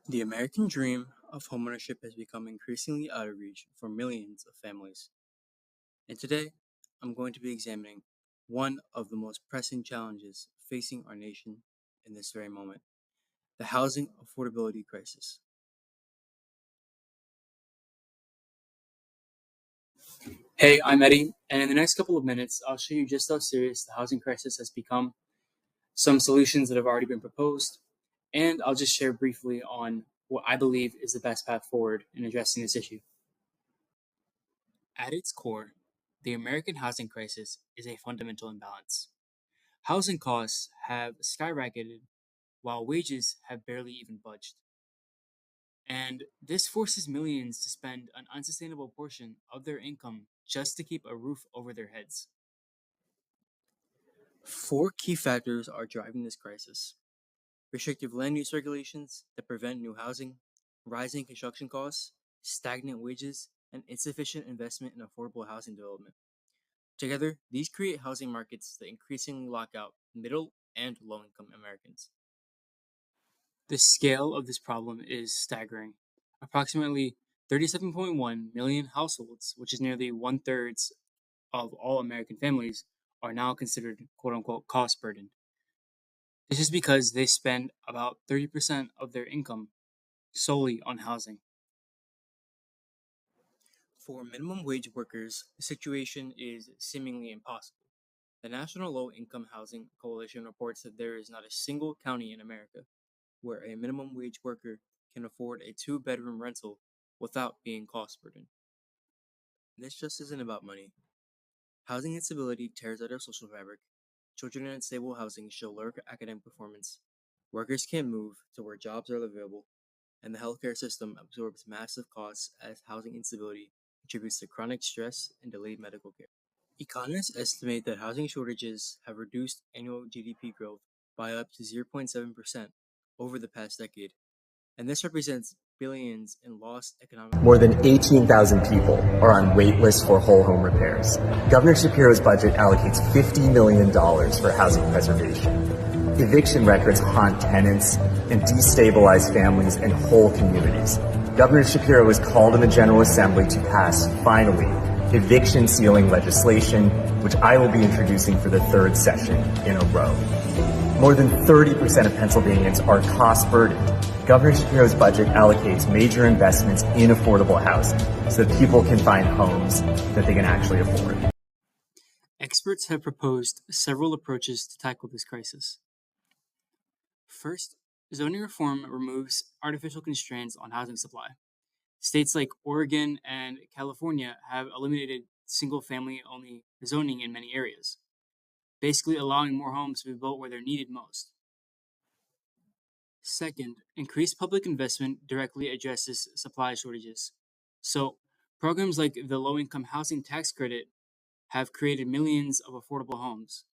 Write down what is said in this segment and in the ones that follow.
The American dream of homeownership has become increasingly out of reach for millions of families. And today, I'm going to be examining one of the most pressing challenges facing our nation in this very moment: the housing affordability crisis. Hey, I'm Eddie, and in the next couple of minutes, I'll show you just how serious the housing crisis has become, some solutions that have already been proposed, and I'll just share briefly on what I believe is the best path forward in addressing this issue. At its core, the American housing crisis is a fundamental imbalance. Housing costs have skyrocketed while wages have barely even budged. And this forces millions to spend an unsustainable portion of their income just to keep a roof over their heads. Four key factors are driving this crisis: restrictive land use regulations that prevent new housing, rising construction costs, stagnant wages, and insufficient investment in affordable housing development. Together, these create housing markets that increasingly lock out middle and low income Americans. The scale of this problem is staggering. Approximately 37.1 million households, which is nearly one third of all American families, are now considered quote unquote cost burdened. This is because they spend about 30% of their income solely on housing. For minimum wage workers, the situation is seemingly impossible. The National Low Income Housing Coalition reports that there is not a single county in America where a minimum wage worker can afford a two-bedroom rental without being cost burdened. This just isn't about money. Housing instability tears at our social fabric. Children in unstable housing show lower academic performance. Workers can't move to where jobs are available, and the healthcare system absorbs massive costs as housing instability contributes to chronic stress and delayed medical care. Economists estimate that housing shortages have reduced annual GDP growth by up to 0.7% over the past decade, and this represents billions in lost economic. More than 18,000 people are on wait lists for whole home repairs. Governor Shapiro's budget allocates $50 million for housing preservation. Eviction records haunt tenants and destabilize families and whole communities. Governor Shapiro has called on the General Assembly to pass, finally, eviction ceiling legislation, which I will be introducing for the third session in a row. More than 30% of Pennsylvanians are cost burdened. Governor Shapiro's budget allocates major investments in affordable housing so that people can find homes that they can actually afford. Experts have proposed several approaches to tackle this crisis. First, zoning reform removes artificial constraints on housing supply. States like Oregon and California have eliminated single-family only zoning in many areas, basically allowing more homes to be built where they're needed most. Second, increased public investment directly addresses supply shortages. So, programs like the Low Income Housing Tax Credit have created millions of affordable homes,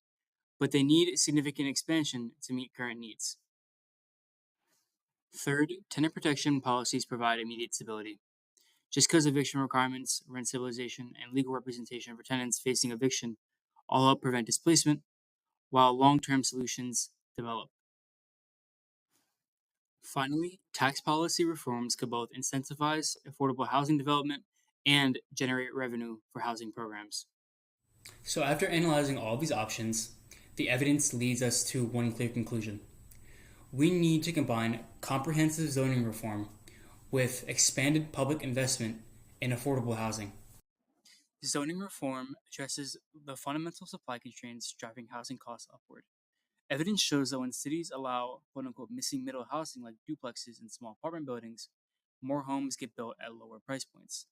but they need significant expansion to meet current needs. Third, tenant protection policies provide immediate stability. Just because eviction requirements, rent stabilization, and legal representation for tenants facing eviction all help prevent displacement, while long-term solutions develop. Finally, tax policy reforms could both incentivize affordable housing development and generate revenue for housing programs. So, after analyzing all these options, the evidence leads us to one clear conclusion. We need to combine comprehensive zoning reform with expanded public investment in affordable housing. Zoning reform addresses the fundamental supply constraints driving housing costs upward. Evidence shows that when cities allow quote unquote missing middle housing like duplexes and small apartment buildings, more homes get built at lower price points.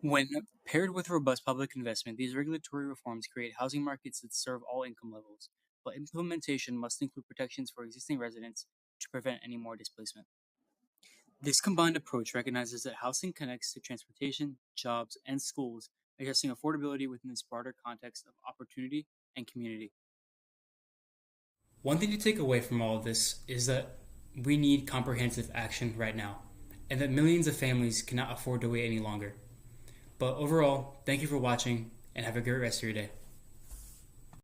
When paired with robust public investment, these regulatory reforms create housing markets that serve all income levels, but implementation must include protections for existing residents to prevent any more displacement. This combined approach recognizes that housing connects to transportation, jobs, and schools, addressing affordability within this broader context of opportunity and community. One thing to take away from all of this is that we need comprehensive action right now, and that millions of families cannot afford to wait any longer. But overall, thank you for watching, and have a great rest of your day.